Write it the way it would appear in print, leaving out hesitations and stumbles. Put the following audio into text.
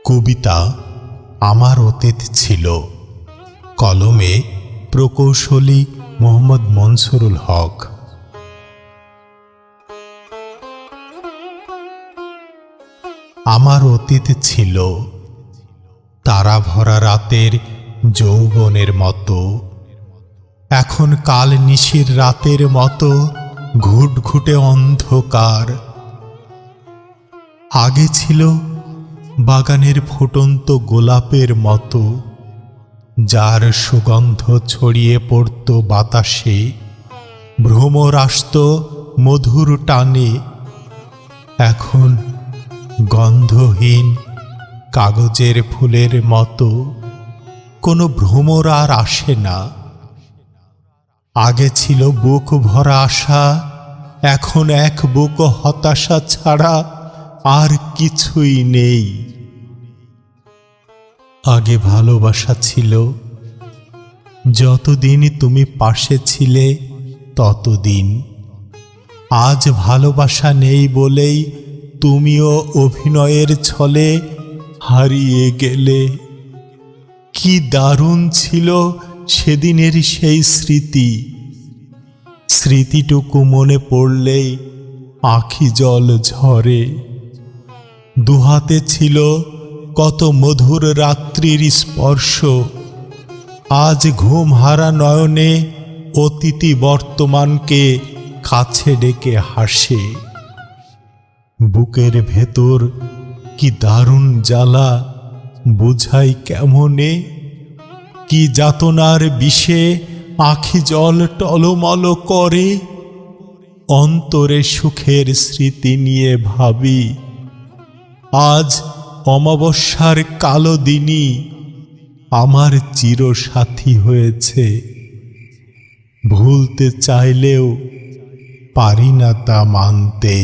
কবিতা আমার অতীত ছিল। কলমে প্রকৌশলী মোহাম্মদ মনসুরুল হক। আমার অতীত ছিল তারা ভরা রাতের যৌবনের মতো, এখন কাল নিশির রাতের মতো ঘুটঘুটে অন্ধকার। আগে ছিল বাগানের ফুটন্ত গোলাপের মতো, যার সুগন্ধ ছড়িয়ে পড়ত বাতাসে, ভ্রমর আসত মধুর টানে। এখন গন্ধহীন কাগজের ফুলের মতো কোনো ভ্রমর আর আসে না। আগে ছিল বুক ভরা আশা, এখন এক বুক হতাশা ছাড়া আর কিছুই নেই। আগে ভালোবাসা ছিল, যতদিন তুমি পাশে ছিলে ততদিন। আজ ভালোবাসা নেই বলেই তুমিও অভিনয়ের ছলে হারিয়ে গেলে। কি দারুণ ছিল সেদিনের সেই স্মৃতি, স্মৃতিটুকু মনে পড়লেই আঁখি জল ঝরে। দুহাতে ছিল কত মধুর রাত্রির স্পর্শ, আজ ঘুম হারা নয়নে অতীতি বর্তমানকে কাছে ডেকে হাসে। বুকের ভেতর কি দারুণ জ্বালা বুঝাই কেমনে, কি যাতনার বিষে আঁখি জল টলমল করে। অন্তরে সুখের স্মৃতি নিয়ে ভাবি, আজ অমাবস্যার কালো দিনই আমার চিরসাথী হয়েছে। ভুলতে চাইলেও পারি না তা মানতে।